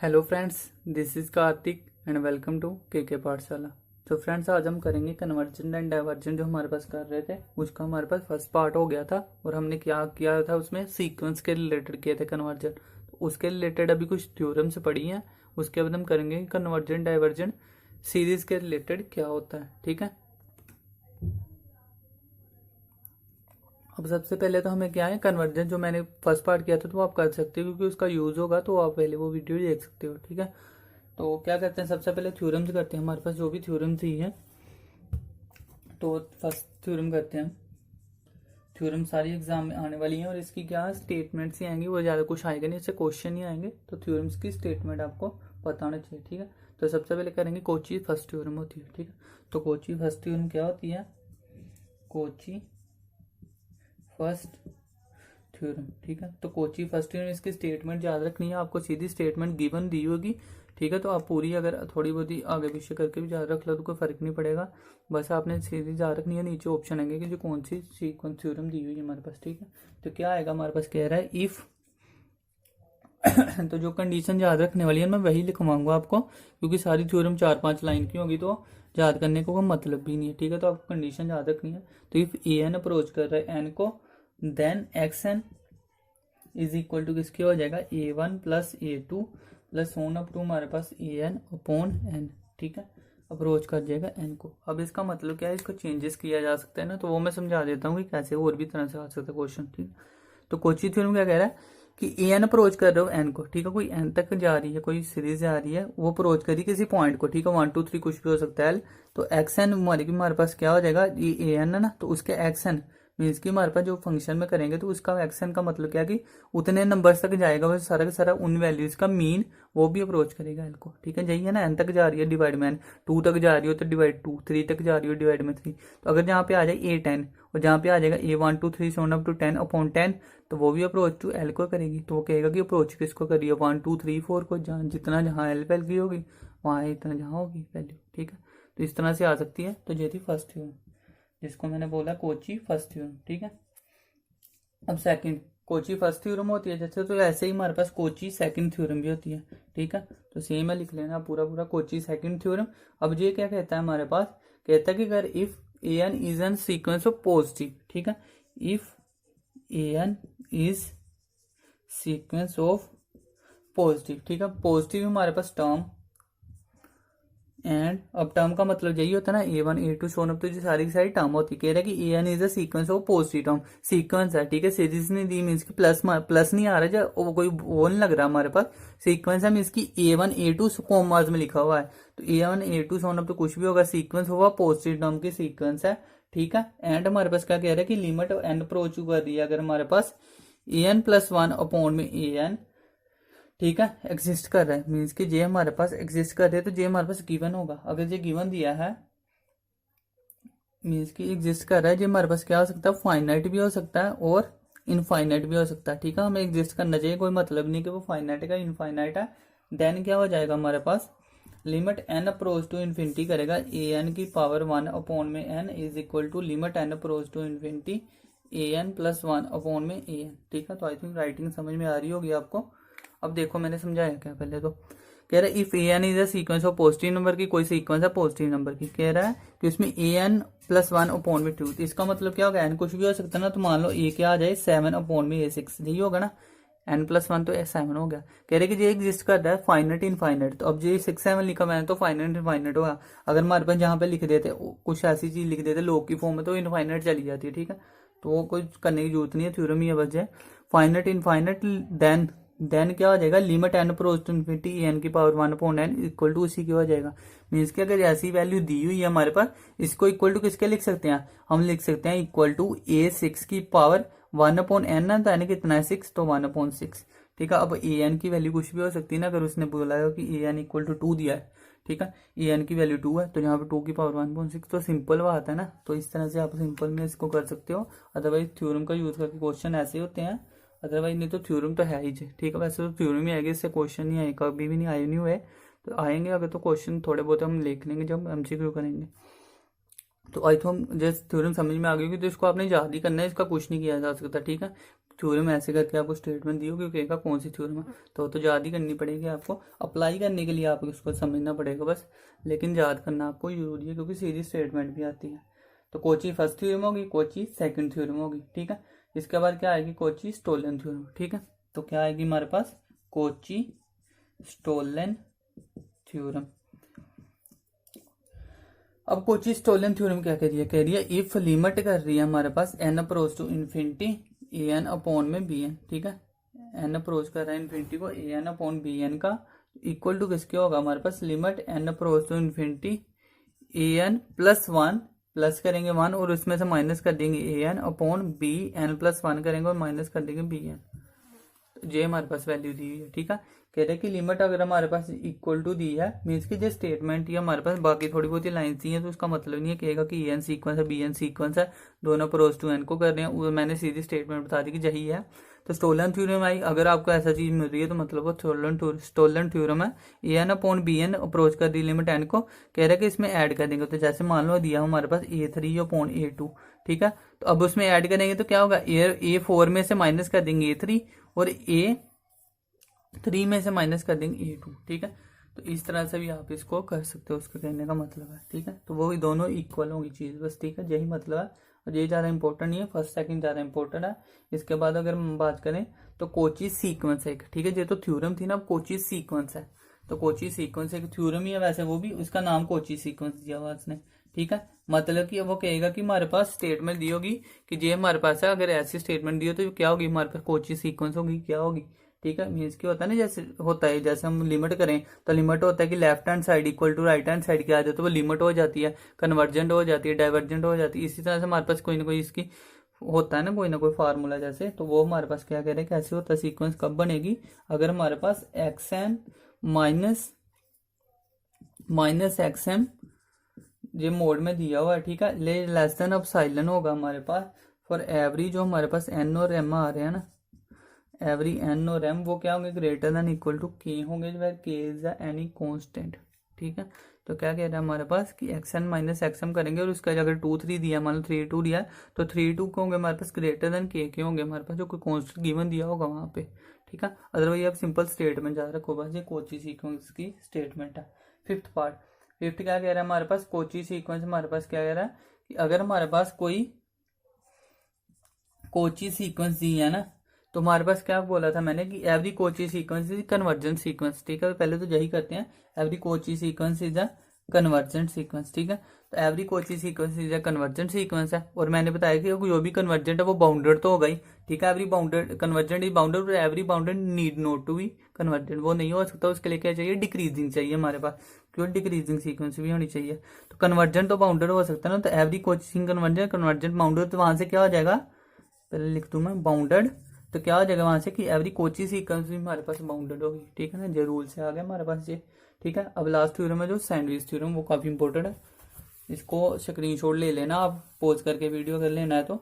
Hello friends, this is Kartik and welcome to K Pathshala. तो friends, आज हम करेंगे कन्वर्जन एंड डाइवर्जन। जो हमारे पास कर रहे थे उसका हमारे पास फर्स्ट पार्ट हो गया था और हमने क्या किया था, उसमें सीक्वेंस के रिलेटेड किए थे कन्वर्जन। तो उसके रिलेटेड अभी कुछ थ्योरम्स पढ़ी हैं, उसके बाद हम करेंगे कन्वर्जन डाइवर्जन सीरीज के रिलेटेड क्या होता है। ठीक है, अब सबसे पहले तो हमें क्या है, कन्वर्जन जो मैंने फर्स्ट पार्ट किया था तो आप कर सकते हो, क्योंकि उसका यूज होगा तो आप पहले वो वीडियो देख सकते हो। ठीक है, तो क्या करते हैं, सबसे पहले थ्योरम्स करते हैं। हमारे पास जो भी थ्योरम्स ही है, तो फर्स्ट थ्योरम करते हैं। थ्योरम सारी एग्जाम में आने वाली है और इसकी क्या स्टेटमेंट्स ही आएंगी, वो ज़्यादा कुछ आएगा नहीं, इससे क्वेश्चन ही आएंगे। तो थ्योरम्स की स्टेटमेंट आपको पता होना चाहिए। ठीक है, तो सबसे पहले करेंगे कोची फर्स्ट थ्योरम होती है। ठीक है, तो कोची फर्स्ट थ्योरम क्या होती है, कोची फर्स्ट थ्योरम। ठीक है, तो कोची फर्स्ट थ्योरम, इसकी स्टेटमेंट याद रखनी है आपको, सीधी स्टेटमेंट गिवन दी होगी। ठीक है, तो आप पूरी अगर थोड़ी बहुत ही आगे पीछे करके भी याद रख लो तो कोई फर्क नहीं पड़ेगा, बस आपने सीधी याद रखनी है। नीचे ऑप्शन आएंगे कि जो कौन सी सीक्वेंस थ्योरम दी हुई है हमारे पास। ठीक है, तो क्या आएगा हमारे पास, कह रहा है इफ तो जो कंडीशन याद रखने वाली है मैं वही लिखवाऊंगा आपको, क्योंकि सारी थ्योरम 4-5 लाइन की होगी तो याद करने को कोई मतलब भी नहीं है। ठीक है, तो आपको कंडीशन याद रखनी है। तो इफ ए एन अप्रोच कर रहा है एन को, then x n is equal to किसके हो जाएगा, a one plus a two plus on up to हमारे पास ए एन अपॉन एन। ठीक है, अप्रोच कर जाएगा एन को। अब इसका मतलब क्या है, इसको चेंजेस किया जा सकता है ना, तो वो मैं समझा देता हूँ कि कैसे और भी तरह से आ सकता है क्वेश्चन। ठीक है, तो कोची थ्योरम क्या कह रहा है कि ए एन अप्रोच कर रहे हो एन को। ठीक है, कोई एन तक जा रही है, कोई सीरीज जा रही है, वो अप्रोच करी किसी पॉइंट को। ठीक है, 1 2 3 कुछ भी हो सकता है। तो एक्स एन हमारे पास क्या हो जाएगा, ये ए एन है ना, तो उसके एक्स एन मीन्स कि हमारे पास जो फंक्शन में करेंगे तो उसका एक्शन का मतलब क्या कि उतने नंबर्स तक जाएगा, वो सारा का सारा उन वैल्यूज का मीन वो भी अप्रोच करेगा एल को। ठीक है, यही है ना, एन तक जा रही है डिवाइड में एन, 2 तक जा रही हो तो डिवाइड 2, 3 तक जा रही हो डिवाइड में 3। तो अगर जहाँ पे आ जाए ए 10 और जहाँ पे आ जाएगा ए 1 2 3 सोन अप टू 10 अपॉन 10, तो वो भी अप्रोच टू एल को करेगी। तो वो कहेगा कि अप्रोच किसको करी है, 1 2 3 4 को, जहाँ जितना जहाँ एल वैल्यू की होगी वहाँ इतना जहाँ होगी वैल्यू। ठीक है, तो इस तरह से आ सकती है। तो ये थी फर्स्ट थ्योरम, जिसको मैंने बोला कोची फर्स्ट थ्योरम। ठीक है, अब सेकंड कोची फर्स्ट थ्योरम होती है जैसे, तो ऐसे ही हमारे पास कोची सेकंड थ्योरम भी होती है। ठीक है, तो सेम है, लिख लेना पूरा पूरा कोची सेकंड थ्योरम। अब ये क्या कहता है हमारे पास, कहता है कि अगर if a n is an sequence of positive. ठीक है, if a n is sequence of positive. ठीक है, पॉजिटिव हमारे पास टर्म, एंड अब टर्म का मतलब यही होता है ना, a one a two so on up तो जो सारी की सारी टर्म होती है। कह रहा है कि a n is a sequence of positive term, sequence है। ठीक है, सीरीज नहीं दी मीन्स की प्लस प्लस नहीं आ रहा है, वो कोई वो नहीं लग रहा हमारे पास, सीक्वेंस है मीन्स की a one a two commas में लिखा हुआ है। तो a one a two so on up तो कुछ भी होगा, सीक्वेंस होगा पॉजिटिव टर्म की सीक्वेंस है। ठीक है, एंड हमारे पास क्या कह रहा है कि लिमिट एन अप्रोच कर रही है अगर हमारे पास a n plus one upon में ए एन, ठीक है, एग्जिस्ट कर रहा है मीन्स कि जे हमारे पास एग्जिस्ट कर रहे हैं, तो जे हमारे पास गिवन होगा। अगर जे गिवन दिया है मीन्स कि एग्जिस्ट कर रहा है, जे हमारे पास क्या हो सकता है, फाइनाइट भी हो सकता है और इनफाइनाइट भी हो सकता है। ठीक है, हमें एग्जिस्ट करना चाहिए, कोई मतलब नहीं कि वो फाइनाइट का इनफाइनाइट है। देन क्या हो जाएगा हमारे पास, limit n approach to infinity करेगा ए एन की पावर 1 अपॉन में n is equal to limit n approach to infinity a n plus 1 upon में ए एन। ठीक है, तो आई थिंक राइटिंग समझ में आ रही होगी आपको। अब देखो मैंने समझाया क्या, पहले तो कह रहा है if a n is a sequence of positive number की, कोई सीक्वेंस है पॉजिटिव नंबर की, कह रहा है कि उसमें ए एन प्लस 1 अपॉन में 2, इसका मतलब क्या होगा, एन कुछ भी हो सकता है ना, तो मान लो ए क्या आ जाए 7 अपॉन में ए 6, यही होगा ना, एन प्लस 1 तो 7 हो गया। कह रहे कि ये एग्जिस्ट कर रहा है फाइनाइट इनफाइनाइट, तो अब ये 6 7 लिखा मैंने तो फाइनाइट इनफाइनाइट होगा। अगर हमारे पास जहाँ पे लिख देते कुछ ऐसी चीज लिख देते लॉग की फॉर्म में, तो इनफाइनाइट चली जाती है। ठीक है, तो वो कुछ करने की जरूरत नहीं है, थ्योरम ही है बस है फाइनाइट इनफाइनाइट। देन क्या हो जाएगा, limit n approach to infinity n की power 1 upon n equal to उसी की हो जाएगा। मीन्स कि अगर ऐसी वैल्यू दी हुई है हमारे पास, इसको इक्वल टू किसके लिख सकते हैं, हम लिख सकते हैं इक्वल टू ए 6 की पावर 1 अपॉन एन है, तो एन कितना है 6, तो 1 अपॉन 6। ठीक है, अब ए एन की वैल्यू कुछ भी हो सकती है ना, अगर उसने बोला है कि ए एन इक्वल टू 2 दिया है। ठीक है, ए एन की वैल्यू 2 है, तो यहाँ पे 2 की पावर 1.6, तो सिंपल बात है ना। तो इस तरह से आप सिंपल में इसको कर सकते हो, अदरवाइज थ्योरम का यूज करके क्वेश्चन ऐसे होते हैं, अदरवाइज नहीं तो थ्योरम तो है ही। ठीक है, वैसे तो थ्योरम ही आएगी, इससे क्वेश्चन नहीं आएगा, कभी भी नहीं आए नहीं हुए, तो आएंगे अगर तो क्वेश्चन थोड़े बहुत हम लिख लेंगे जब एमसीक्यू करेंगे। तो आई थिंक जैसे थ्योरम समझ में आ गई होगी, तो इसको आपने याद ही करना है, इसका कुछ नहीं किया जा सकता। ठीक है, थ्योरम ऐसे करके आपको स्टेटमेंट दी होगी, कहेगा कौन सी थ्योरम है, तो याद ही करनी पड़ेगी आपको। अप्लाई करने के लिए आपको उसको समझना पड़ेगा बस, लेकिन याद करना आपको जरूरी है क्योंकि सीधी स्टेटमेंट भी आती है। तो कोची फर्स्ट थ्योरम होगी, कोची सेकंड थ्योरम होगी, ठीक है। इसके बाद क्या आएगी, कोची स्टोलन थ्योरम, ठीक है। तो क्या आएगी हमारे पास, कोची स्टोलन थ्योरम। अब कोची स्टोलन थ्योरम क्या कह रही है, कह रही है इफ लिमिट कर रही है हमारे पास n approach to infinity a n upon में बी एन, ठीक है। n अप्रोच कर रहा है इन्फिनिटी को a n upon b n का इक्वल टू किसके होगा हमारे पास, limit n approach to infinity a n plus one, plus करेंगे 1 और उसमें से माइनस कर देंगे a n upon b n plus 1 करेंगे और माइनस कर देंगे बी एन। जे हमारे पास वैल्यू दी हुई है, ठीक है। कह रहे हैं कि लिमिट अगर हमारे पास इक्वल टू दी है, मीन्स की जो स्टेटमेंट ही हमारे पास बाकी थोड़ी बहुत ही लाइन दी है, तो उसका मतलब नहीं है कहेगा कि एन सीक्वेंस है बी एन सीक्वेंस है, दोनों अप्रोच टू एन को कर रहे हैं, वो मैंने सीधी स्टेटमेंट बता दी कि यही है। तो स्टोलन थ्योरम आई, अगर आपको ऐसा चीज मिल रही है तो मतलब वो स्टोलन थ्योरम है। A n upon b n approach कर दी लिमिट एन को, कह रहे हैं कि इसमें ऐड कर देंगे। तो जैसे मान लो दिया हमारे पास A3 अपॉन A2, ठीक है। तो अब उसमें ऐड करेंगे तो क्या होगा, A4 में से माइनस कर देंगे A3 और A3 में से माइनस कर देंगे A2, ठीक है। तो इस तरह से भी आप इसको कर सकते हो, उसका कहने का मतलब है, ठीक है। तो वो दोनों इक्वल होगी चीज बस, ठीक है, यही मतलब है। और ये ज़्यादा इंपॉर्टेंट नहीं है, फर्स्ट सेकंड ज़्यादा इंपॉर्टेंट है। इसके बाद अगर हम बात करें तो कोची सीक्वेंस है, ठीक है। ये तो थ्योरम थी ना, अब कोची सीक्वेंस है। तो कोची सीक्वेंस एक थ्योरम ही है वैसे, वो भी उसका नाम कोची सीक्वेंस दिया हुआ उसने, ठीक है। मतलब कि वो कहेगा कि हमारे पास स्टेटमेंट दी होगी कि ये हमारे पास है, अगर ऐसी स्टेटमेंट दी हो तो क्या होगी हमारे पास, कोची सीक्वेंस होगी, क्या होगी, ठीक है। मीन्स की होता है ना, जैसे होता है जैसे हम लिमिट करें तो लिमिट होता है कि left hand side equal to right hand side क्या आ जाता है, तो वो लिमिट हो जाती है, कन्वर्जेंट हो जाती है, डाइवर्जेंट हो जाती है। इसी तरह से हमारे पास कोई ना कोई इसकी होता है ना, कोई ना कोई फार्मूला जैसे, तो वो हमारे पास क्या कह रहे हैं, कैसे होता है सीक्वेंस, कब बनेगी, अगर हमारे पास x n minus x m ये मोड में दिया हुआ है, ठीक है। लेस देन अब साइलन होगा हमारे पास फॉर एवरी जो हमारे पास एन और एम आ रहे हैं ना, एवरी एन और एम वो क्या होंगे, ग्रेटर देन इक्वल टू के होंगे, वेयर के इज एनी कांस्टेंट, ठीक है। तो क्या कह रहा है हमारे पास कि x n minus x m करेंगे और उसका अगर 2 3 दिया, मान लो 3 2 दिया, तो 3 2 के होंगे हमारे पास ग्रेटर देन के होंगे हमारे पास, जो कोई कांस्टेंट गिवन दिया होगा वहां पे, ठीक है। अदरवाइज आप सिंपल स्टेटमेंट जा रखो बस, ये कोची सीक्वेंस की स्टेटमेंट है। फिफ्थ क्या कह रहा है हमारे पास, कोची सीक्वेंस हमारे पास क्या कह रहा है कि अगर हमारे पास कोई कोची सीक्वेंस दी है ना, तो हमारे पास क्या बोला था मैंने कि every Kochi sequence is convergent sequence, ठीक है। पहले तो यही करते हैं, every Kochi sequence is a convergent sequence, ठीक है। तो every Kochi sequence is a convergent sequence है, और मैंने बताया कि जो भी कन्वर्जेंट है वो बाउंडेड तो होगा ही, ठीक है। Every bounded convergent is bounded, every bounded need not to be convergent, वो नहीं हो सकता, उसके लिए क्या चाहिए, डिक्रीजिंग चाहिए हमारे पास, क्यों, डिक्रीजिंग सीक्वेंस भी होनी चाहिए। तो कन्वर्जेंट तो बाउंडेड हो सकता है ना, तो every Kochi convergent convergent bounded, तो वहां से क्या हो जाएगा, पहले लिख दूं मैं बाउंडेड, तो क्या हो जाएगा वहां से कि एवरी कोची सीक्वेंस भी हमारे पास बाउंडेड होगी, ठीक है ना। ये रूल से आ गया हमारे पास ये, ठीक है। अब लास्ट थ्योरम है जो सैंडविच थ्योरम, वो काफी इंपॉर्टेंट है, इसको स्क्रीनशॉट ले लेना आप, पॉज करके वीडियो कर लेना है तो,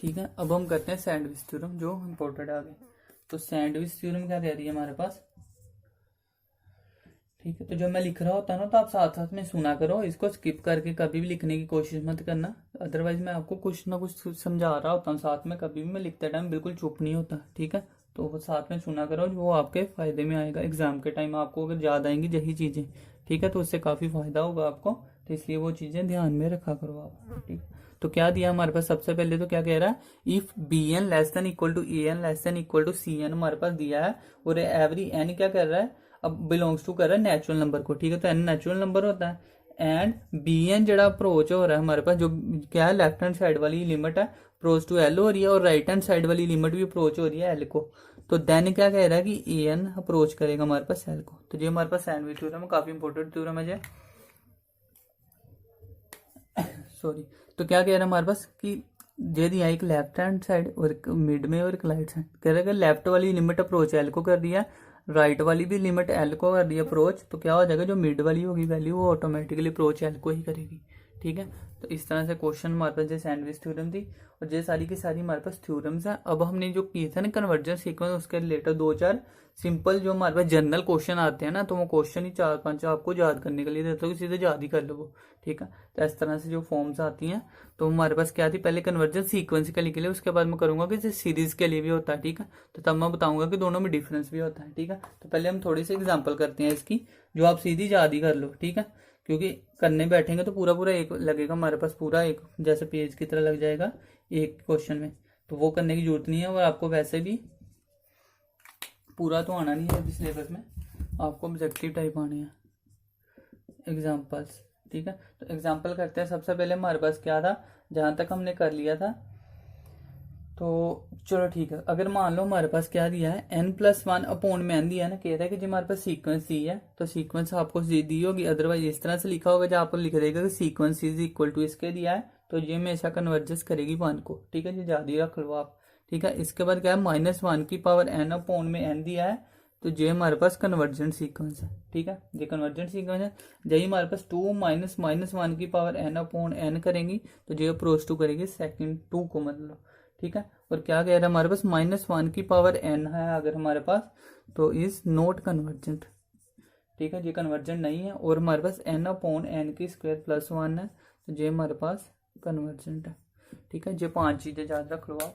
ठीक है। अब हम करते हैं सैंडविच थ्योरम जो इंपॉर्टेंट है आगे। तो सैंडविच थ्योरम क्या कह रही है हमारे पास, ठीक है। तो जब मैं लिख रहा होता ना तो आप साथ साथ में सुना करो, इसको स्किप करके कभी भी लिखने की कोशिश मत करना, अदरवाइज मैं आपको कुछ ना कुछ समझा रहा होता हूँ साथ में, कभी भी मैं लिखते टाइम बिल्कुल चुप नहीं होता, ठीक है। तो वो साथ में सुना करो, वो आपके फायदे में आएगा एग्जाम के टाइम, आपको अगर याद आएंगी यही चीजें, ठीक है, तो उससे काफी फायदा होगा आपको, तो इसलिए वो चीजें ध्यान में रखा करो आप, ठीक। तो क्या दिया हमारे पास, सबसे पहले तो क्या कह रहा है, if b n less than equal to a n less than equal to c n हमारे पास दिया है, और एवरी एन क्या कर रहा है, अब बिलोंग्स टू कर रहा है नेचुरल नंबर को, ठीक है। तो एन नेचुरल नंबर होता है, एंड बी एन जरा अप्रोच हो रहा है हमारे पास, जो क्या है लेफ्ट हैंड साइड वाली लिमिट है अप्रोच टू एल हो रही है, और राइट हैंड साइड वाली लिमिट भी अप्रोच हो रही है एल को, तो देन क्या कह रहा है कि ए एन अप्रोच करेगा हमारे पास एल को। तो ये हमारे पास सैंडविच थ्योरम है, काफी इंपॉर्टेंट थ्योरम है ये, सॉरी। तो क्या कह रहा है हमारे पास कि ये दिया एक लेफ्ट हैंड साइड और एक मिड में और एक राइट साइड, कह रहा है कि लेफ्ट वाली लिमिट अप्रोच एल को कर दिया, राइट वाली भी लिमिट एल को कर दी अप्रोच, तो क्या हो जाएगा जो मिड वाली होगी वैल्यू वो ऑटोमेटिकली अप्रोच एल को ही करेगी, ठीक है। तो इस तरह से क्वेश्चन हमारे पास जो सैंडविच थ्योरम थी और ये सारी की सारी हमारे पास थ्योरम्स है। अब हमने जो किए थे ना कन्वर्जेंस सीक्वेंस, उसके रिलेटेड 2-4 सिंपल जो हमारे पास जनरल क्वेश्चन आते हैं ना, तो वो क्वेश्चन ही 4-5 आपको याद करने के लिए देते हो कि सीधे याद ही कर लो वो, ठीक है। तो इस तरह से जो फॉर्म्स आती हैं, तो हमारे पास क्या थी, पहले कन्वर्जेंस सीक्वेंस के लिए, उसके बाद मैं करूंगा कि सीरीज के लिए भी होता है, ठीक है। तो तब मैं बताऊंगा कि दोनों में डिफरेंस भी होता है, ठीक है। तो पहले हम थोड़ी सी एग्जाम्पल करते हैं इसकी, जो आप सीधी याद ही कर लो, ठीक है। क्योंकि करने बैठेंगे तो पूरा पूरा एक लगेगा हमारे पास, पूरा एक जैसे पेज की तरह लग जाएगा एक क्वेश्चन में, तो वो करने की जरूरत नहीं है। और आपको वैसे भी पूरा तो आना नहीं है अभी सिलेबस में, आपको ऑब्जेक्टिव टाइप आने हैं एग्जाम्पल्स, ठीक है। तो एग्जाम्पल करते हैं। सबसे पहले हमारे पास क्या था, जहां तक हमने कर लिया था, तो चलो ठीक है। अगर मान लो हमारे पास क्या दिया है, n+1 अपॉन में n दिया है ना, कह रहा है कि जो हमारे पास सीक्वेंस दी है, तो सीक्वेंस आपको दी होगी, अदरवाइज इस तरह से लिखा होगा जहाँ पर लिख देगा कि सीक्वेंस इज इक्वल टू इसके दिया है, तो ये हमेशा कन्वर्जेस करेगी 1 को, ठीक है। ये ज्यादा ही रख लो आप, ठीक है। इसके बाद क्या है, -1 की पावर n अपॉन में n दिया है, तो ये हमारे पास कन्वर्जेंट सीक्वेंस है, ठीक है। ये कन्वर्जेंट सीक्वेंस है। यही हमारे पास 2 -1 की पावर n अपॉन n करेंगी, तो ये अप्रोच टू करेगी सेकंड 2 को, मतलब, ठीक है। और क्या कह रहा है हमारे पास, -1 की पावर n है अगर हमारे पास, तो इज नॉट कन्वर्जेंट, ठीक है। ये कन्वर्जेंट नहीं है। और हमारे पास n अपॉन n की स्क्वायर +1 है, तो ये हमारे पास कन्वर्जेंट है, ठीक है। ये 5 चीजें याद रख लो आप,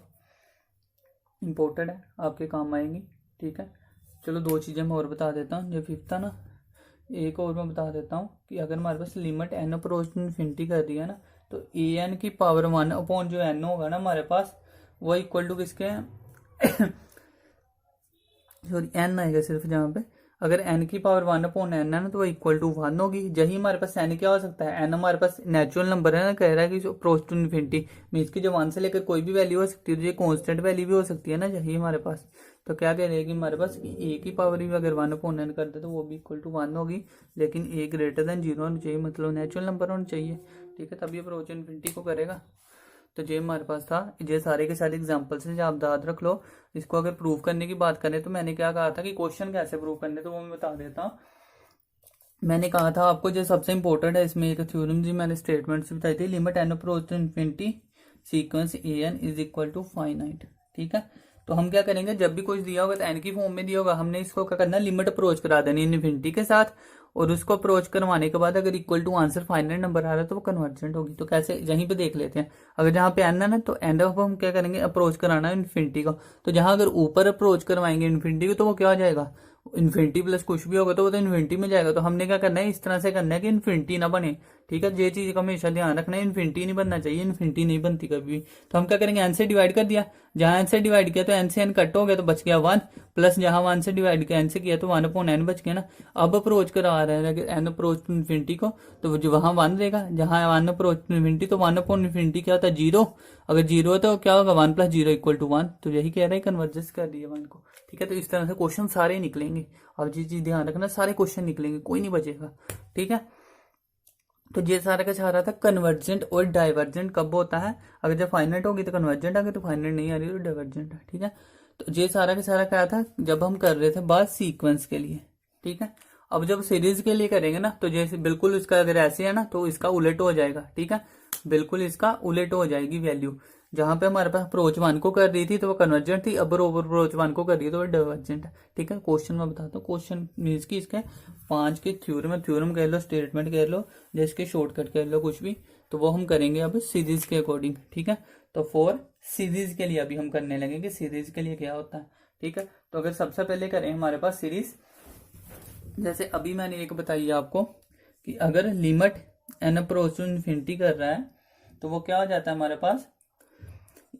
इंपॉर्टेंट है, आपके काम आएंगी, ठीक है। चलो 2 चीजें मैं और बता देता हूँ। ये 5th था ना, एक और मैं बता देता हूँ कि अगर हमारे पास limit n approach to infinity कर दी है ना, तो an की पावर 1 अपॉन जो n होगा ना हमारे पास, वो इक्वल टू किसके सॉरी n आएगा सिर्फ जहाँ पे, अगर n की पावर 1 अपॉन n है ना, तो वो इक्वल टू 1 होगी। यही हमारे पास n क्या हो सकता है, n हमारे पास नेचुरल नंबर है ना, कह रहा है कि जो अप्रोच टू इन्फिनिटी मीन्स की जो 1 से लेकर कोई भी वैल्यू हो सकती है, तो ये कॉन्स्टेंट वैल्यू भी हो सकती है ना, यही हमारे पास। तो क्या कह रहे हैं कि हमारे पास a की पावर भी अगर 1 अपॉन n कर दे तो वो भी इक्वल टू 1 होगी, लेकिन a ग्रेटर देन 0 होना चाहिए, मतलब नेचुरल नंबर होना चाहिए, ठीक है, तभी अप्रोच इन्फिनिटी को करेगा। तो ये हमारे पास था, ये सारे के सारे एग्जाम्पल्स हैं, आप याद रख लो। इसको अगर प्रूव करने की बात करें, तो मैंने क्या कहा था कि क्वेश्चन कैसे प्रूव करने, तो वो मैं बता देता हूँ। मैंने कहा था आपको जो सबसे इंपॉर्टेंट है इसमें एक थ्योरम जी मैंने स्टेटमेंट्स बताई थी, limit n approach to infinity sequence an is equal to finite, ठीक है। तो हम क्या करेंगे, जब भी कुछ दिया होगा तो n की फॉर्म में दिया होगा, हमने इसको क्या करना, लिमिट अप्रोच करा देनी इन्फिनिटी के साथ, और उसको अप्रोच करवाने के बाद अगर equal to answer finite number आ रहा है तो वो कन्वर्जेंट होगी। तो कैसे, यहीं पे देख लेते हैं। अगर जहाँ पे n है ना, तो एंड ऑफ हम क्या करेंगे, अप्रोच कराना है इन्फिनिटी को, तो जहां अगर ऊपर अप्रोच करवाएंगे इन्फिनिटी को, तो वो क्या हो जाएगा, इन्फिनिटी प्लस कुछ भी होगा तो वो तो इन्फिनिटी में जाएगा। तो हमने क्या करना है, इस तरह से करना है कि इन्फिनिटी ना बने, ठीक है। ये चीज का हमेशा ध्यान रखना है, इन्फिनिटी नहीं बनना चाहिए, इन्फिनिटी नहीं बनती कभी भी। तो हम क्या करेंगे, एन से डिवाइड कर दिया, जहां एन से डिवाइड किया तो एन से एन कट हो गया, तो बच गया 1, प्लस जहां 1 से डिवाइड किया एन से किया तो 1 अपॉन एन बच गया ना। अब अप्रोच करा रहा है एन अप्रोच टू इन्फिनिटी को, तो जो वहां 1 रहेगा, जहां 1 अप्रोच टू इन्फिनिटी, तो 1 अपॉन इन्फिनिटी क्या होता है, 0। अगर 0 है तो क्या होगा, 1 + 0 = 1। तो यही कह रहा है, कन्वर्जेंस कर दिया 1 को, ठीक है। तो इस तरह से क्वेश्चन सारे निकलेंगे, अब ये चीज ध्यान रखना, सारे क्वेश्चन निकलेंगे, कोई नहीं बचेगा, ठीक है। तो ये सारा का चाह रहा था कन्वर्जेंट और डाइवर्जेंट कब होता है, अगर जब फाइनाइट होगी तो कन्वर्जेंट, अगर तो फाइनाइट नहीं आ रही तो डाइवर्जेंट है, ठीक है। तो ये सारा का सारा क्या था, जब हम कर रहे थे बात सीक्वेंस के लिए, ठीक है। अब जब सीरीज के लिए करेंगे ना, तो जैसे बिल्कुल इसका अगर ऐसे है ना, तो इसका उलट हो जाएगा, ठीक है, बिल्कुल इसका उलट हो जाएगी वैल्यू। जहां पे हमारे पास अप्रोच 1 को कर रही थी तो वो कन्वर्जेंट थी, अब अप्रोच 1 को कर रही है तो वो डाइवर्जेंट है, ठीक है। क्वेश्चन में बताता हूँ, क्वेश्चन मीन्स की इसके 5 के थ्योरम कह लो, स्टेटमेंट कह लो, जिसके शॉर्टकट कह लो, कुछ भी, तो वो हम करेंगे अब सीरीज के अकॉर्डिंग, ठीक है। तो फॉर सीरीज के लिए अभी हम करने लगेंगे, सीरीज के लिए क्या होता है, ठीक है। तो अगर सबसे पहले करें हमारे पास सीरीज, जैसे अभी मैंने एक बताई है आपको कि अगर limit n approach to infinity कर रहा है, तो वो क्या हो जाता है हमारे पास,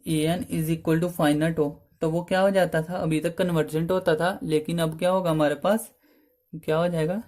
an is equal to finite हो, तो वो क्या हो जाता था, अभी तक कन्वर्जेंट होता था, लेकिन अब क्या होगा हमारे पास, क्या हो जाएगा,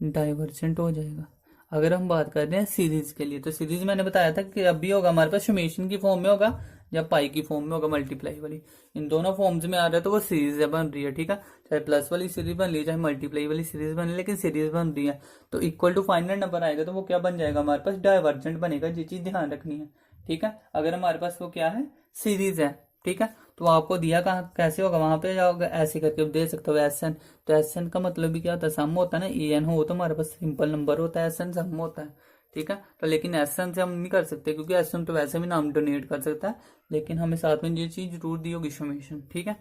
डाइवर्जेंट हो जाएगा। अगर हम बात कर रहे हैं सीरीज के लिए, तो सीरीज मैंने बताया था कि अब भी होगा हमारे पास समेशन की फॉर्म में होगा या पाई की फॉर्म में होगा, मल्टीप्लाई वाली, इन दोनों फॉर्म्स में आ रहा है, तो वो सीरीज बन रही है, ठीक है। चाहे प्लस वाली सीरीज बन रही है, चाहे मल्टीप्लाई वाली सीरीज बन रही है, लेकिन सीरीज बन रही है, तो इक्वल टू फाइनाइट नंबर आएगा, तो वो क्या बन जाएगा हमारे पास, डाइवर्जेंट बनेगा। ये चीज ध्यान रखनी है, ठीक है। अगर हमारे पास वो क्या है, सीरीज है, ठीक है, तो आपको दिया कहाँ कैसे होगा, वहां पे जाओगे ऐसे करके दे सकते हो एस एन। तो एस एन का मतलब भी क्या होता है, सम होता है ना, ए एन हो तो हमारे पास सिंपल नंबर होता है, एस एन सम होता है, ठीक है। तो लेकिन एस1 से हम नहीं कर सकते क्योंकि एस1 तो वैसे भी नाम डोनेट कर सकता है, लेकिन हमें साथ में ये चीज जरूर दी होगी समेशन, ठीक है,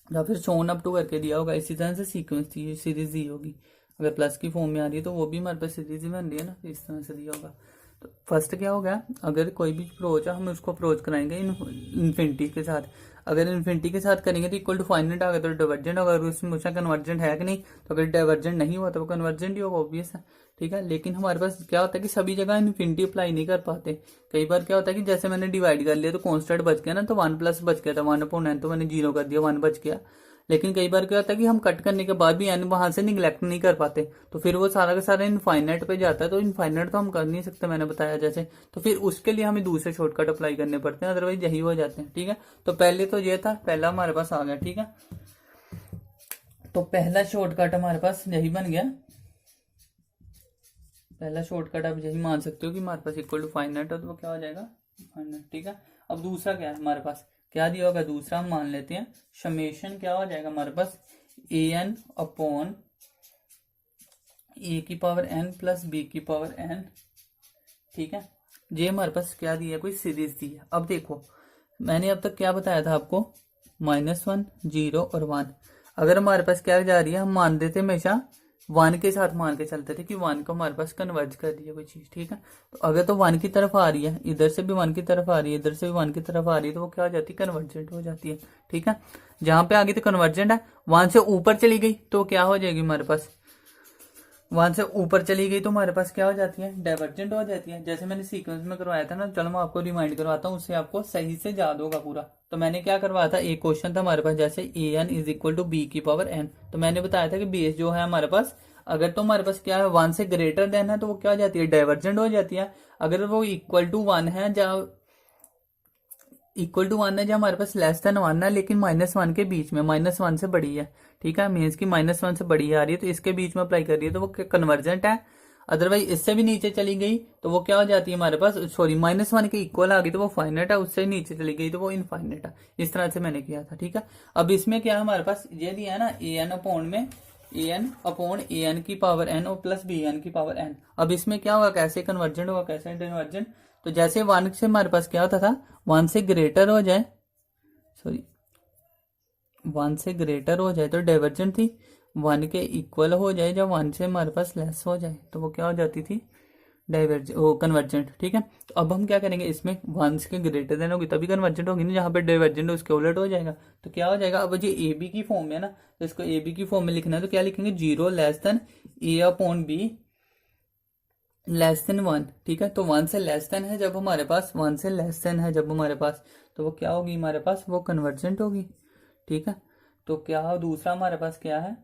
या फिर शोन अप टू करके दिया होगा। इसी तरह से सीक्वेंस दी सीरीज दी होगी, अगर प्लस की फॉर्म में आ रही है तो वो भी हमारे पास सीरीज ही बन रही है ना, इस तरह से दिया होगा। तो फर्स्ट क्या हो गया, अगर कोई भी अप्रोच है हम उसको अप्रोच कराएंगे इन्फिनिटी के साथ। अगर इन्फिनिटी के साथ करेंगे तो इक्वल टू फाइनाइट आ गया तो डाइवर्जेंट होगा, अगर उसमें पूछा कन्वर्जेंट है कि नहीं, तो अगर डाइवर्जेंट नहीं हुआ तो वो कन्वर्जेंट ही होगा, ऑब्वियस है, ठीक है। लेकिन हमारे पास क्या होता है कि सभी जगह इन्फिनिटी अप्लाई नहीं कर पाते। कई बार क्या होता है कि जैसे मैंने डिवाइड कर लिया तो कॉन्स्टेंट बच गया ना, तो 1 प्लस बच गया था, 1/n, तो मैंने 0 कर दिया, 1 बच गया। लेकिन कई बार क्या होता है कि हम कट करने के बाद भी एन वहां से निगलेक्ट नहीं कर पाते, तो फिर वो सारा का सारा इनफाइनाइट पे जाता है, तो इनफाइनाइट तो हम कर नहीं सकते, मैंने बताया जैसे। तो फिर उसके लिए हमें दूसरे शॉर्टकट अप्लाई करने पड़ते हैं, अदरवाइज यही हो जाते हैं, ठीक है। तो पहले तो ये था, पहला हमारे पास आ गया, ठीक है। तो पहला शॉर्टकट हमारे पास यही बन गया, पहला शॉर्टकट आप यही मान सकते हो कि हमारे पास इक्वल टू फाइनाइट है, तो वो क्या हो जाएगा, फाइनाइट, ठीक है। अब दूसरा क्या है हमारे पास, क्या दिया होगा दूसरा, हम मान लेते हैं समेशन क्या हो जाएगा हमारे पास, ए एन अपॉन ए की पावर एन प्लस बी की पावर एन, ठीक है। ये हमारे पास क्या दिया है, कोई सीरीज दी है। अब देखो मैंने अब तक क्या बताया था आपको, -1 0 और 1। अगर हमारे पास क्या जा रही है, हम मान देते हमेशा 1 के साथ मान के चलते थे कि 1 को हमारे पास कन्वर्ज कर रही है कोई चीज, ठीक है। तो अगर तो 1 की तरफ आ रही है, इधर से भी 1 की तरफ आ रही है, इधर से भी 1 की तरफ आ रही है, तो वो क्या हो जाती है, कन्वर्जेंट हो जाती है, ठीक है। जहां पे आगे तो कन्वर्जेंट है, 1 से ऊपर चली गई तो क्या हो जाएगी हमारे पास, 1 से ऊपर चली गई तो हमारे पास क्या हो जाती है, डाइवर्जेंट हो जाती है। जैसे मैंने सीक्वेंस में करवाया था ना, चलो मैं आपको रिमाइंड करवाता हूँ, उससे आपको सही से याद होगा पूरा। तो मैंने क्या करवाया था, एक क्वेश्चन था हमारे पास, जैसे a n is equal to b की पावर एन। तो मैंने बताया था कि बेस जो है हमारे पास, अगर तो हमारे पास क्या है 1 से ग्रेटर देन है तो वो क्या हो जाती है, डाइवर्जेंट हो जाती है। अगर वो इक्वल टू 1 है, जहाँ इक्वल टू 1 है, जहाँ हमारे पास लेस देन 1 है लेकिन -1 के बीच में, -1 से बड़ी है, ठीक है, मीन्स की -1 से बड़ी आ रही है, तो इसके बीच में अप्लाई कर रही है तो वो कन्वर्जेंट है। अदरवाइज इससे भी नीचे चली गई तो वो क्या हो जाती है हमारे पास, सॉरी -1 के इक्वल आ गई तो वो फाइनाइट है, उससे नीचे चली गई तो वो इनफाइनाइट है। इस तरह से मैंने किया था, ठीक है। अब इसमें क्या है हमारे पास, ये दिया है ना ए एन अपॉन में, a n upon A n की पावर एन और प्लस बी एन की पावर एन। अब इसमें क्या होगा, कैसे कन्वर्जेंट होगा कैसे डाइवर्जेंट, तो जैसे 1 से हमारे पास क्या होता था, 1 से ग्रेटर हो जाए, सॉरी 1 से ग्रेटर हो जाए तो डाइवर्जेंट थी, 1 के इक्वल हो जाए जब 1 से हमारे पास लेस हो जाए तो वो क्या हो जाती थी, डाइवर्जेंट, वो कन्वर्जेंट, ठीक है। तो अब हम क्या करेंगे, इसमें 1 के ग्रेटर देन होगी तभी कन्वर्जेंट होगी ना, जहाँ पे डाइवर्जेंट उसके उलट हो जाएगा। तो क्या हो जाएगा, अब ये ए बी की फॉर्म में है ना, तो इसको ए बी की फॉर्म में लिखना है तो क्या लिखेंगे, 0 less than A upon be less than 1, ठीक है। तो 1 से लेस देन है जब हमारे पास, 1 से लेस देन है जब हमारे पास, तो वो क्या होगी हमारे पास, वो कन्वर्जेंट होगी, ठीक है। तो क्या दूसरा हमारे पास क्या है,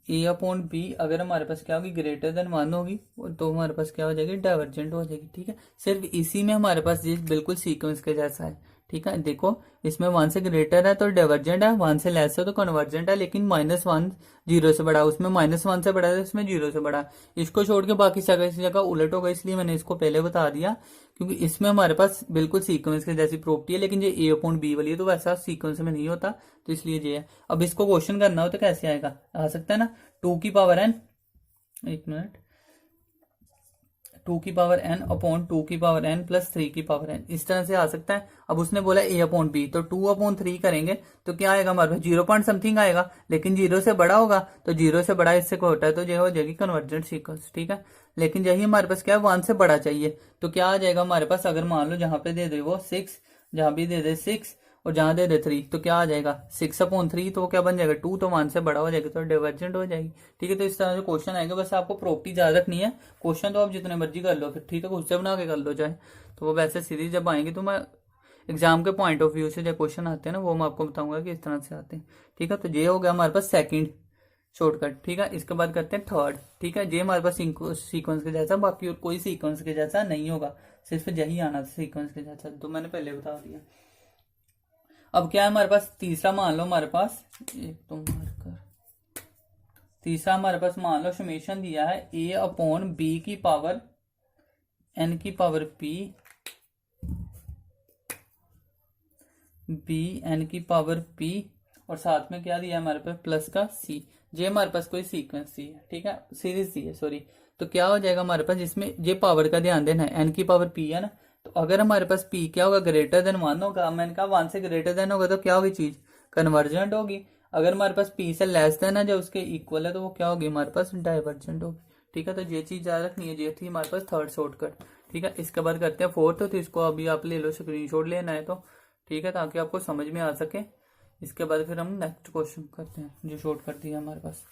ए अपॉन बी, अगर हमारे पास क्या होगी, ग्रेटर देन 1 होगी तो हमारे पास क्या हो जाएगी, डाइवर्जेंट हो जाएगी, ठीक है। सिर्फ इसी में हमारे पास ये बिल्कुल सीक्वेंस के जैसा है, ठीक है। देखो इसमें 1 से ग्रेटर है तो डाइवर्जेंट है, 1 से लेस है तो कन्वर्जेंट है, लेकिन -1 0 से बड़ा, उसमें -1 से बड़ा है, इसमें 0 से बड़ा। इसको छोड़ के बाकी जगह उलट होगा, इसलिए मैंने इसको पहले बता दिया, क्योंकि इसमें हमारे पास बिल्कुल सीक्वेंस के जैसी प्रॉपर्टी है, लेकिन ये ए अपॉन बी वाली है तो वैसा सीक्वेंस में नहीं होता, तो इसलिए ये है। अब इसको क्वेश्चन करना हो तो कैसे आएगा, आ सकता है ना, 2 की पावर एन, एक मिनट, 2 की पावर एन अपॉन 2 की पावर एन प्लस 3 की पावर एन, इस तरह से आ सकता है। अब उसने बोला ए अपॉन बी, तो 2/3 करेंगे तो क्या आएगा हमारे पास, 0 पॉइंट समथिंग आएगा, लेकिन 0 से बड़ा होगा, तो 0 से बड़ा इससे कोई होता है तो ये हो जाएगी कन्वर्जेंट सीक्वेंस, ठीक है। लेकिन यही हमारे पास क्या है, 1 से बड़ा चाहिए, तो क्या आ जाएगा हमारे पास, अगर मान लो जहां पे दे दे वो 6, जहां भी दे दे 6 और जहां दे दे 3, तो क्या आ जाएगा 6/3, तो क्या बन जाएगा 2, तो 1 से बड़ा हो जाएगा तो डाइवर्जेंट हो जाएगी, ठीक है। तो इस तरह से क्वेश्चन आएगा, बस आपको प्रॉपर्टी याद रखनी है। क्वेश्चन तो आप जितने मर्जी कर लो फिर, ठीक है, खुद से बना के कर लो चाहे, तो वो वैसे सीरीज जब आएंगे तो मैं एग्जाम के पॉइंट ऑफ व्यू से जो क्वेश्चन आते हैं ना वो मैं आपको बताऊंगा कि इस तरह से आते हैं, ठीक है। तो ये हो गया हमारे पास सेकंड शॉर्टकट, ठीक है। इसके बाद करते हैं थर्ड, ठीक है। ये हमारे पास सीक्वेंस के जैसा, बाकी और कोई सीक्वेंस के जैसा नहीं होगा, सिर्फ यही आना था सीक्वेंस के जैसा, तो मैंने पहले बता दिया। अब क्या है हमारे पास तीसरा, मान लो हमारे पास, एक तो मार्कर, तीसरा हमारे पास मान लो समेशन दिया है ए अपॉन बी की पावर एन की पावर पी, बी एन की पावर पी, और साथ में क्या दिया है हमारे पास, प्लस का सी। ये हमारे पास कोई सीक्वेंस दी है, ठीक है, सीरीज दी है, सॉरी। तो क्या हो जाएगा हमारे पास, इसमें ये पावर का ध्यान देना है, एन की पावर पी है ना, तो अगर हमारे पास पी क्या होगा, ग्रेटर देन 1 होगा, मैंने कहा 1 से ग्रेटर देन होगा तो क्या होगी चीज, कन्वर्जेंट होगी। अगर हमारे पास पी से लेस देन है, जो उसके इक्वल है, तो वो क्या होगी हमारे पास, डाइवर्जेंट होगी। ठीक है, तो ये चीज याद रखनी है। ये थी हमारे पास थर्ड शॉर्टकट। ठीक है, इसके बाद करते हैं फोर्थ, तो इसको अभी आप ले लो, स्क्रीनशॉट लेना है तो ठीक है, ताकि आपको समझ में आ सके। इसके बाद फिर हम नेक्स्ट क्वेश्चन करते हैं, जो शॉर्टकट दिया हमारे पास।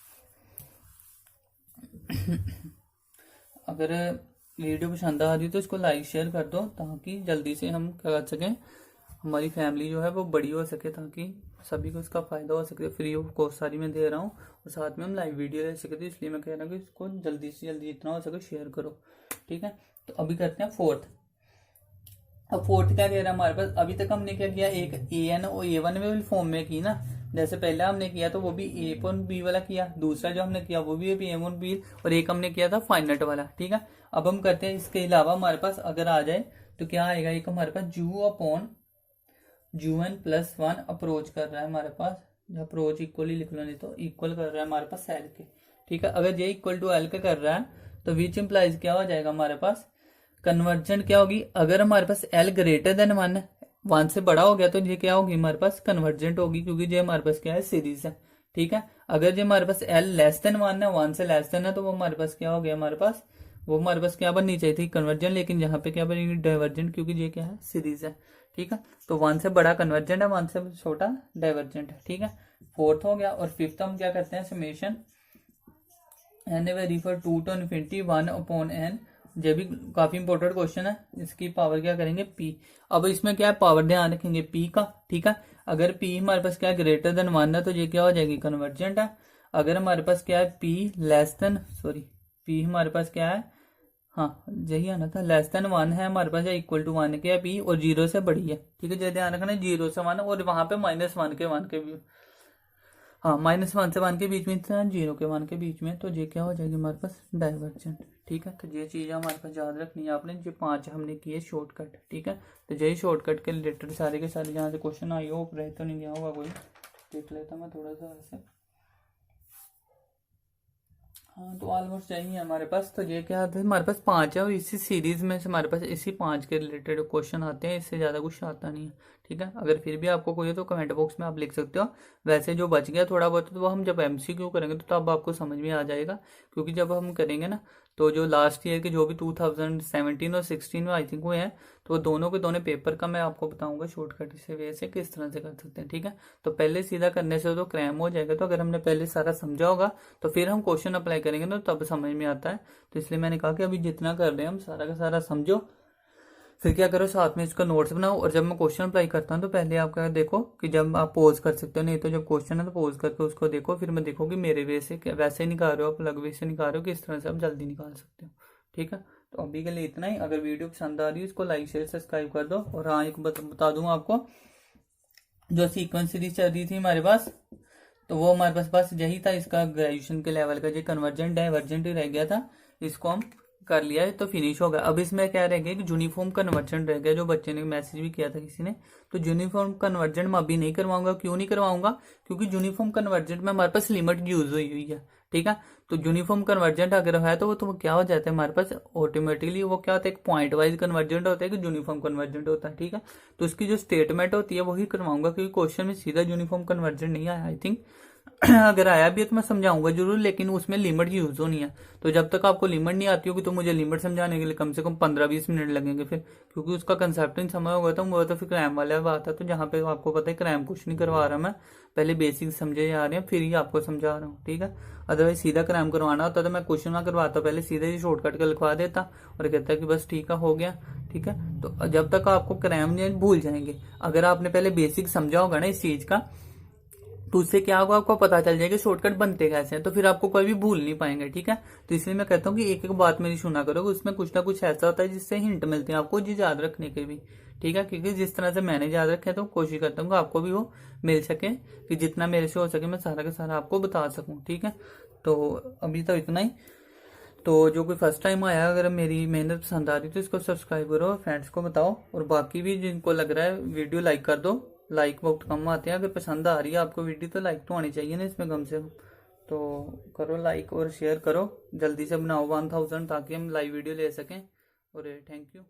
अगर वीडियो पसंद आ रही तो इसको लाइक शेयर कर दो, ताकि जल्दी से हम क्या कर सकें, हमारी फैमिली जो है वो बड़ी हो सके, ताकि सभी को इसका फायदा हो सके। फ्री ऑफ कॉस्ट सारी मैं दे रहा हूँ, और साथ में हम लाइव वीडियो ले सके, तो इसलिए मैं कह रहा हूँ कि इसको जल्दी से जल्दी जितना हो सके शेयर करो। ठीक है, तो अभी करते हैं फोर्थ। अब फोर्थ क्या कह रहा है हमारे पास, अभी तक हमने क्या किया, एक ए एन और ए वन में फॉर्म में की ना, जैसे पहले हमने किया तो वो भी ए वन बी वाला किया, दूसरा जो हमने किया वो भी ए वन बी, और एक हमने किया था फाइनट वाला। ठीक है, अब हम करते हैं इसके अलावा हमारे पास अगर आ जाए तो क्या आएगा, एक हमारे पास जू अपॉन जू एन प्लस 1 अप्रोच कर रहा है हमारे पास, अप्रोच इक्वली लिख लो, नहीं तो इक्वल कर रहा है हमारे पास एल के। ठीक है, अगर ये इक्वल टू एल के कर रहा है तो विच इंप्लाइज क्या हो जाएगा हमारे पास, कन्वर्जेंट क्या होगी, अगर हमारे पास एल ग्रेटर देन 1 है, 1 से बड़ा हो गया तो ये क्या होगी हमारे पास, कन्वर्जेंट होगी, क्योंकि ये हमारे पास क्या है, सीरीज है। ठीक है, अगर ये हमारे पास एल लेस देन 1 है, 1 से लेस देन है, तो वो हमारे पास क्या हो गया, हमारे पास वो हमारे पास क्या बननी चाहिए थी, कन्वर्जेंट, लेकिन यहाँ पे क्या बनेगी, डाइवर्जेंट, क्योंकि ये क्या है, सीरीज है। ठीक है, तो 1 से बड़ा कन्वर्जेंट है, 1 से छोटा डाइवर्जेंट है। ठीक है, फोर्थ हो गया। और फिफ्थ हम क्या करते हैं, summation n vary for 2 to infinity 1 upon n, ये भी काफी इंपॉर्टेंट क्वेश्चन है। इसकी पावर क्या करेंगे, पी। अब इसमें क्या है, पावर ध्यान रखेंगे पी का। ठीक है, अगर पी हमारे पास क्या है, ग्रेटर देन 1 है, तो ये क्या हो जाएगी, कन्वर्जेंट है। अगर हमारे पास क्या है, P less than, sorry, P हमारे पास क्या है, हाँ यही आना था, लेस देन 1 है हमारे पास, या इक्वल टू 1 के पी, और 0 से बड़ी है। ठीक है, ये ध्यान रखना, 0 से 1, और वहां पे -1 के भी, हाँ -1 से 1 के बीच में था, 0 के 1 के बीच में, तो ये क्या हो जाएगी हमारे पास, डाइवर्जेंट। ठीक है, तो ये चीज़ हमारे पास याद रखनी है आपने, जो 5 हमने किए शॉर्टकट। ठीक है, तो यही शॉर्टकट के रिलेटेड सारे के सारे जहाँ से क्वेश्चन आए हो, रह तो नहीं गया होगा कोई, देख लेता मैं थोड़ा सा ऐसे। हाँ, तो ऑलमोस्ट यही है हमारे पास। तो ये क्या है, हमारे पास 5 है, और इसी सीरीज में से हमारे पास इसी 5 के रिलेटेड क्वेश्चन आते हैं, इससे ज़्यादा कुछ आता नहीं है। ठीक है, अगर फिर भी आपको कोई है तो कमेंट बॉक्स में आप लिख सकते हो। वैसे जो बच गया थोड़ा बहुत, तो वो हम जब एमसीक्यू करेंगे तो तब आपको समझ में आ जाएगा, क्योंकि जब हम करेंगे ना, तो जो लास्ट ईयर के जो भी 2017 और 16 में आई थिंक हुए हैं, तो वो दोनों के दोनों पेपर का मैं आपको बताऊंगा शॉर्टकट से वे से किस तरह से कर सकते हैं। ठीक है, तो पहले सीधा करने से तो क्रैम हो जाएगा, तो अगर हमने पहले सारा समझा होगा तो फिर हम क्वेश्चन अप्लाई करेंगे ना, तब समझ में आता है। तो इसलिए मैंने कहा कि अभी जितना कर रहे हैं हम सारा का सारा समझो, फिर क्या करो, साथ में इसका नोट्स बनाओ, और जब मैं क्वेश्चन अप्लाई करता हूँ तो पहले आप क्या देखो कि जब आप पोज कर सकते हो, नहीं तो जब क्वेश्चन है तो पोज करके उसको देखो, फिर मैं देखो कि मेरे वे से वैसे निकाल रहे हो आप, अलग वे से निकाल रहे हो, किस तरह से आप जल्दी निकाल सकते हो। ठीक है, तो अभी के लिए इतना ही। अगर वीडियो पसंद आ रही है इसको लाइक शेयर सब्सक्राइब कर दो। और हाँ, एक बता दूँ आपको, जो सीक्वेंस सीरीज चल रही थी हमारे पास, तो वो हमारे पास बस यही था, इसका ग्रेजुएशन के लेवल का जो कन्वर्जेंट डाइवर्जेंट ही रह गया था, इसको हम कर लिया है तो फिनिश हो गया। अब इसमें क्या रह गया कि यूनिफॉर्म कन्वर्जेंट रह गया, जो बच्चे ने मैसेज भी किया था किसी ने, तो यूनिफॉर्म कन्वर्जेंट मैं अभी नहीं करवाऊंगा। क्यों नहीं करवाऊंगा, क्योंकि यूनिफॉर्म कन्वर्जेंट में हमारे पास लिमिट यूज हुई है। ठीक है, तो यूनिफॉर्म कन्वर्जेंट अगर है तो वो क्या हो जाता है हमारे पास ऑटोमेटिकली, वो क्या होता है, एक पॉइंट वाइज कन्वर्जेंट होता है कि यूनिफॉर्म कन्वर्जेंट होता है। ठीक है, तो उसकी जो स्टेटमेंट होती है वही करवाऊंगा, क्योंकि क्वेश्चन में सीधा यूनिफॉर्म कन्वर्जेंट नहीं आया आई थिंक। अगर आया भी है तो मैं समझाऊंगा जरूर, लेकिन उसमें लिमिट यूज होनी है। तो जब तक आपको लिमिट नहीं आती होगी तो मुझे लिमिट समझाने के लिए कम से कम 15-20 मिनट लगेंगे फिर, क्योंकि उसका कंसेप्ट नहीं समझ होगा तो वो तो फिर क्रैम वाला बात है। तो जहाँ पे आपको पता है क्रैम कुछ नहीं करवा रहा मैं, पहले बेसिक समझे जा रहे हैं फिर ही आपको समझा रहा हूँ। ठीक है, अदरवाइज सीधा क्रैम करवाना होता तो मैं क्वेश्चन ना करवाता, पहले सीधा ही शॉर्टकट के लिखवा देता और कहता कि बस ठीक है हो गया। ठीक है, तो जब तक आपको क्रैम नहीं भूल जाएंगे, अगर आपने पहले बेसिक समझा होगा ना इस चीज का, तो उससे क्या होगा, आपको पता चल जाएगा शॉर्टकट बनते कैसे हैं, तो फिर आपको कोई भी भूल नहीं पाएंगे। ठीक है, तो इसलिए मैं कहता हूँ कि एक एक बात मेरी सुना करो, उसमें कुछ ना कुछ ऐसा होता है जिससे हिंट मिलते हैं आपको जी याद रखने के भी। ठीक है, क्योंकि जिस तरह से मैंने याद रखे तो कोशिश करता हूँ आपको भी वो मिल सके, कि जितना मेरे से हो सके मैं सारा का सारा आपको बता सकूँ। ठीक है, तो अभी तो इतना ही। तो जो कोई फर्स्ट टाइम आया, अगर मेरी मेहनत पसंद आ रही तो इसको सब्सक्राइब करो, फ्रेंड्स को बताओ, और बाकी भी जिनको लग रहा है वीडियो लाइक कर दो। लाइक बहुत कम आते हैं, अगर पसंद आ रही है आपको वीडियो तो लाइक तो आनी चाहिए ना इसमें कम से कम। तो करो लाइक और शेयर करो, जल्दी से बनाओ 1000 ताकि हम लाइव वीडियो ले सकें। और थैंक यू।